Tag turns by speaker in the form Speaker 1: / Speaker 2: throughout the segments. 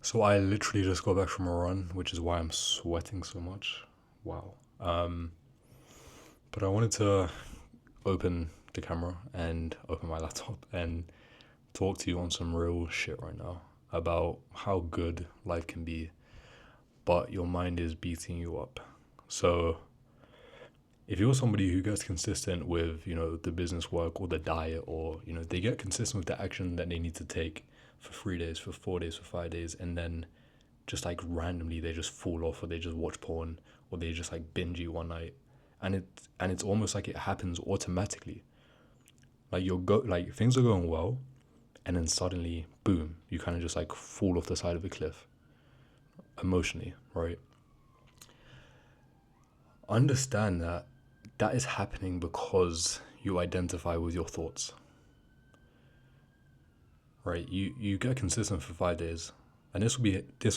Speaker 1: So I literally just got back from a run, which is why I'm sweating so much. Wow. But I wanted to open the camera and open my laptop and talk to you on some real shit right now about how good life can be, but your mind is beating you up. So if you're somebody who gets consistent with, the business work or the diet, or, they get consistent with the action that they need to take for 3 days, for 4 days, for 5 days, and then just like randomly they just fall off, or they just watch porn, or they just like binge you one night, and it's almost like it happens automatically. Like like things are going well, and then suddenly, boom, you kind of just like fall off the side of a cliff emotionally, right? Understand that that is happening because you identify with your thoughts, right? You get consistent for 5 days, and this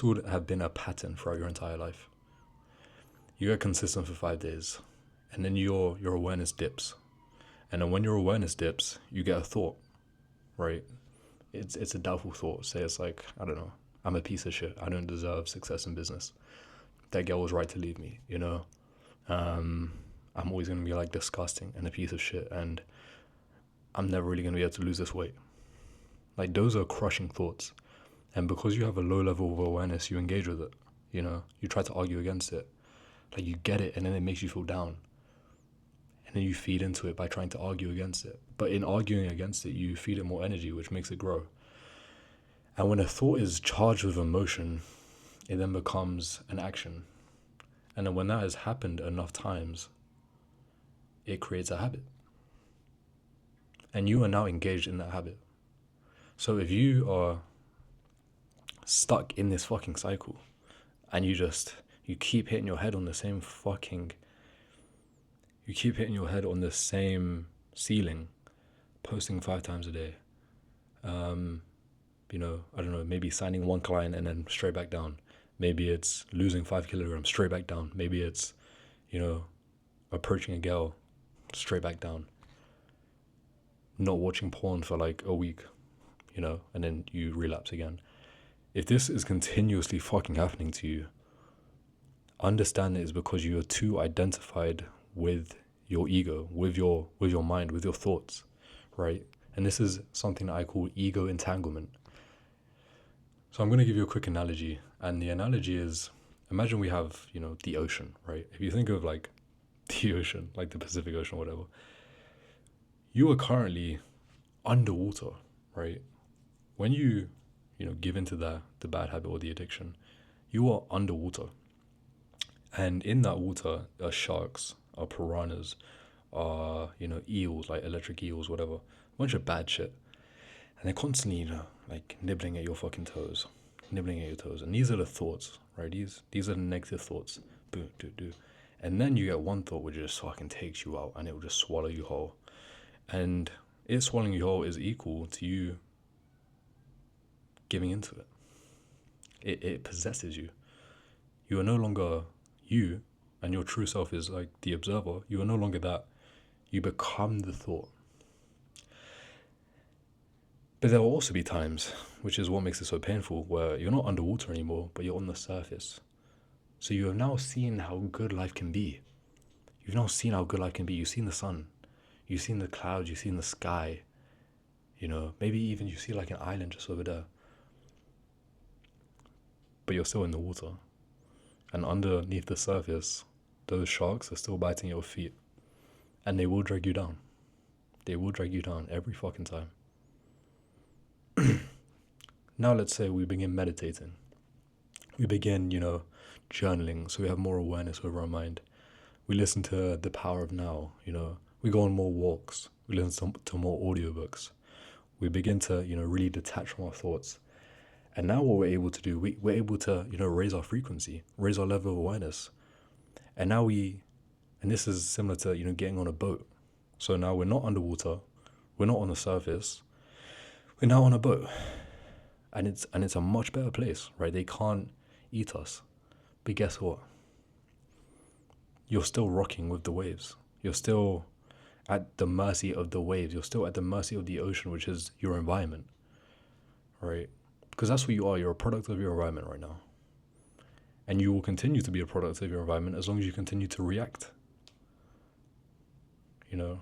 Speaker 1: would have been a pattern throughout your entire life. You get consistent for 5 days, and then your awareness dips, and then when your awareness dips, you get a thought, right? It's a doubtful thought. Say it's like, I don't know, I'm a piece of shit. I don't deserve success in business. That girl was right to leave me. I'm always gonna be like disgusting and a piece of shit, and I'm never really gonna be able to lose this weight. Like, those are crushing thoughts, and because you have a low level of awareness, you engage with it. You try to argue against it. Like, you get it, and then it makes you feel down, and then you feed into it by trying to argue against it. But in arguing against it, you feed it more energy, which makes it grow. And when a thought is charged with emotion, it then becomes an action. And then when that has happened enough times, it creates a habit. And you are now engaged in that habit. So if you are stuck in this fucking cycle, and you keep hitting your head on the same you keep hitting your head on the same ceiling, posting 5 times a day, I don't know, maybe signing one client and then straight back down. Maybe it's losing 5 kilograms, straight back down. Maybe it's, approaching a girl, straight back down. Not watching porn for like a week, and then you relapse again. If this is continuously fucking happening to you, understand it is because you are too identified with your ego, with your mind, with your thoughts, right? And this is something that I call ego entanglement. So I'm going to give you a quick analogy, and the analogy is, imagine we have, the ocean, right? If you think of like the ocean, like the Pacific Ocean or whatever, you are currently underwater, right? When you give into the bad habit or the addiction, you are underwater. And in that water are sharks, are piranhas, are, eels, like electric eels, whatever. A bunch of bad shit. And they're constantly, like nibbling at your fucking toes. Nibbling at your toes. And these are the thoughts, right? These are the negative thoughts. Boo, do, do. And then you get one thought which just fucking takes you out, and it will just swallow you whole. And it swallowing you whole is equal to you giving into it. It possesses you. You are no longer you, and your true self is like the observer. You are no longer that. You become the thought. But there will also be times, which is what makes it so painful, where you're not underwater anymore, but you're on the surface. So you have now seen how good life can be. You've now seen how good life can be. You've seen the sun. You've seen the clouds. You've seen the sky. Maybe even you see like an island just over there. But you're still in the water. And underneath the surface, those sharks are still biting your feet. And they will drag you down. They will drag you down every fucking time. Now let's say we begin meditating. We begin, journaling, so we have more awareness over our mind. We listen to The Power of Now, we go on more walks. We listen to more audiobooks. We begin to, really detach from our thoughts. And now what we're able to do, we're able to, raise our frequency, raise our level of awareness. And now and this is similar to, getting on a boat. So now we're not underwater, we're not on the surface, we're now on a boat. And it's a much better place, right? They can't eat us. But guess what? You're still rocking with the waves. You're still at the mercy of the waves. You're still at the mercy of the ocean, which is your environment, right? Because that's what you are. You're a product of your environment right now. And you will continue to be a product of your environment as long as you continue to react. You know,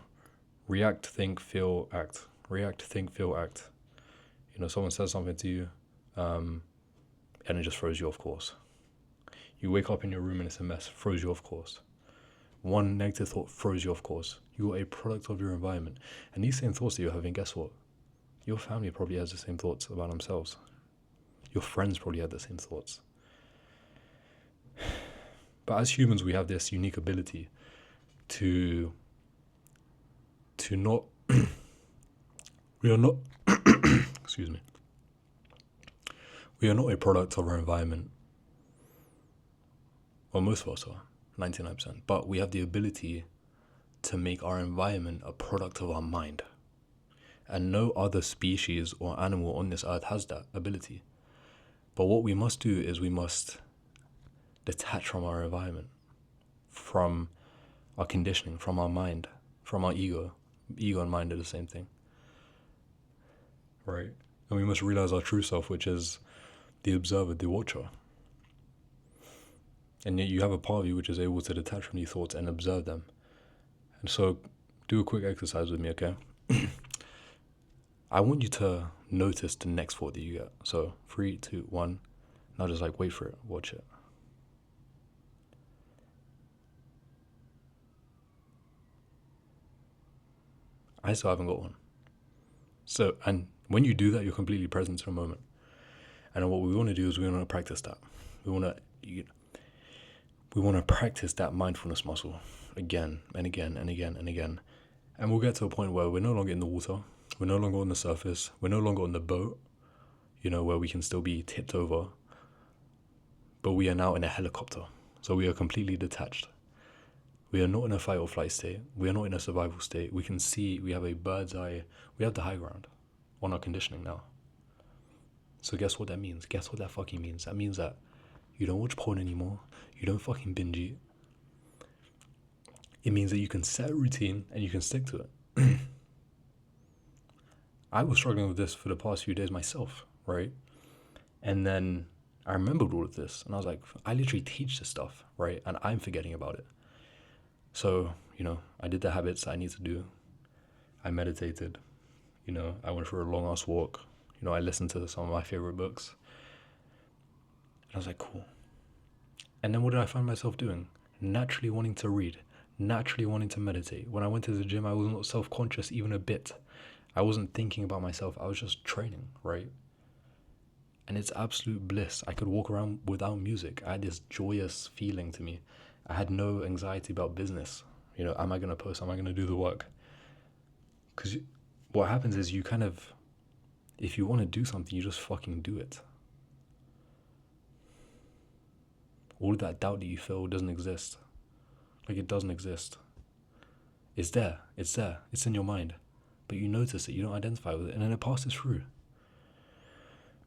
Speaker 1: react, think, feel, act. React, think, feel, act. You know, someone says something to you, and it just throws you off course. You wake up in your room and it's a mess, throws you off course. One negative thought throws you off course. You are a product of your environment. And these same thoughts that you're having, guess what? Your family probably has the same thoughts about themselves. Your friends probably have the same thoughts. But as humans, we have this unique ability to not, we are not, excuse me, we are not a product of our environment. Well, most of us are, 99%. But we have the ability to make our environment a product of our mind. And no other species or animal on this earth has that ability. But what we must do is we must detach from our environment, from our conditioning, from our mind, from our ego. Ego and mind are the same thing. Right? And we must realize our true self, which is the observer, the watcher. And yet you have a part of you which is able to detach from these thoughts and observe them. And so do a quick exercise with me, okay? I want you to notice the next thought that you get. So 3, 2, 1. Now just like wait for it, watch it. I still haven't got one. So, and when you do that, you're completely present in a moment. And what we want to do is we want to practice that. We want to practice that mindfulness muscle again and again and again and again. And we'll get to a point where we're no longer in the water. We're no longer on the surface. We're no longer on the boat, you know, where we can still be tipped over. But we are now in a helicopter. So we are completely detached. We are not in a fight or flight state. We are not in a survival state. We can see, we have a bird's eye. We have the high ground on our conditioning now. So guess what that means? Guess what that fucking means? That means that you don't watch porn anymore. You don't fucking binge eat. It means that you can set a routine and you can stick to it. I was struggling with this for the past few days myself, right? And then I remembered all of this and I was like, I literally teach this stuff, right? And I'm forgetting about it. So, you know, I did the habits I need to do. I meditated. You know, I went for a long ass walk. You know, I listened to some of my favorite books. And I was like, cool. And then what did I find myself doing? Naturally wanting to read. Naturally wanting to meditate. When I went to the gym, I was not self-conscious even a bit. I wasn't thinking about myself. I was just training, right? And it's absolute bliss. I could walk around without music. I had this joyous feeling to me. I had no anxiety about business. You know, am I going to post? Am I going to do the work? Because what happens is you kind of, if you want to do something, you just fucking do it. All of that doubt that you feel doesn't exist. Like, it doesn't exist. It's there. It's there. It's in your mind. But you notice it. You don't identify with it. And then it passes through.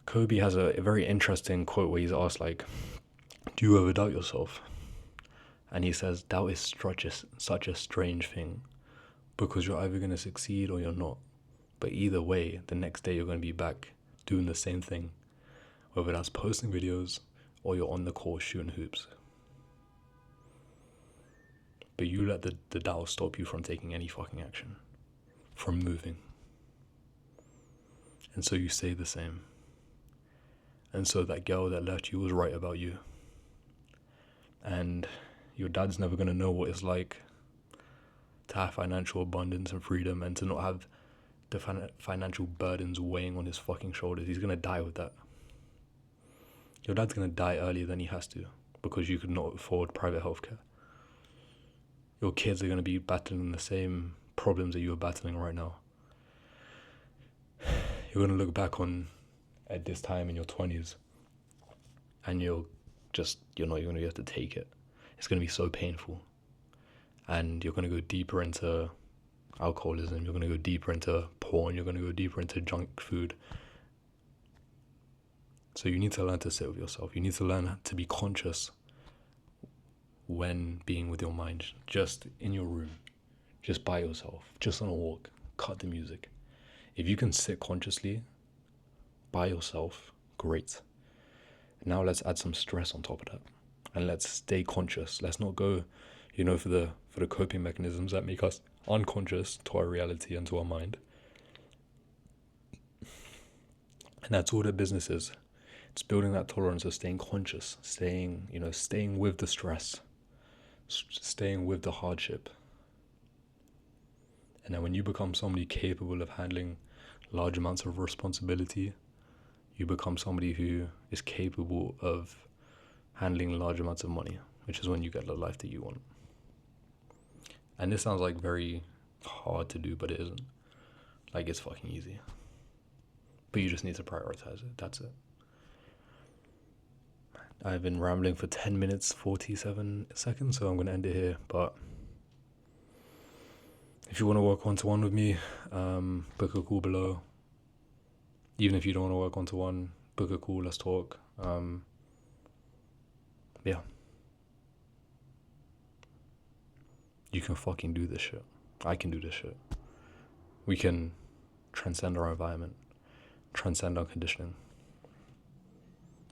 Speaker 1: Kobe has a very interesting quote where he's asked, like, do you ever doubt yourself? And he says, doubt is such a strange thing, because you're either going to succeed or you're not. But either way, the next day you're going to be back doing the same thing, whether that's posting videos or you're on the court shooting hoops. But you let the doubt stop you from taking any fucking action, from moving. And so you stay the same. And so that girl that left you was right about you. And your dad's never going to know what it's like to have financial abundance and freedom and to not have the financial burdens weighing on his fucking shoulders. He's going to die with that. Your dad's going to die earlier than he has to because you could not afford private healthcare. Your kids are going to be battling the same problems that you are battling right now. You're going to look back on at this time in your 20s and you're not going to have to take it. It's going to be so painful. And you're going to go deeper into alcoholism. You're going to go deeper into porn. You're going to go deeper into junk food. So you need to learn to sit with yourself. You need to learn to be conscious when being with your mind, just in your room, just by yourself, just on a walk. Cut the music. If you can sit consciously by yourself, Great. Now let's add some stress on top of that. And let's stay conscious. Let's not go, for the coping mechanisms that make us unconscious to our reality and to our mind. And that's all that business is. It's building that tolerance of staying conscious, staying with the stress, staying with the hardship. And then when you become somebody capable of handling large amounts of responsibility, you become somebody who is capable of handling large amounts of money, which is when you get the life that you want. And this sounds like very hard to do, but it isn't. Like, it's fucking easy. But you just need to prioritize it. That's it. I've been rambling for 10 minutes, 47 seconds, so I'm going to end it here. But if you want to work one-to-one with me, book a call below. Even if you don't want to work one-to-one, book a call, let's talk. Yeah. You can fucking do this shit. I can do this shit. We can transcend our environment, transcend our conditioning.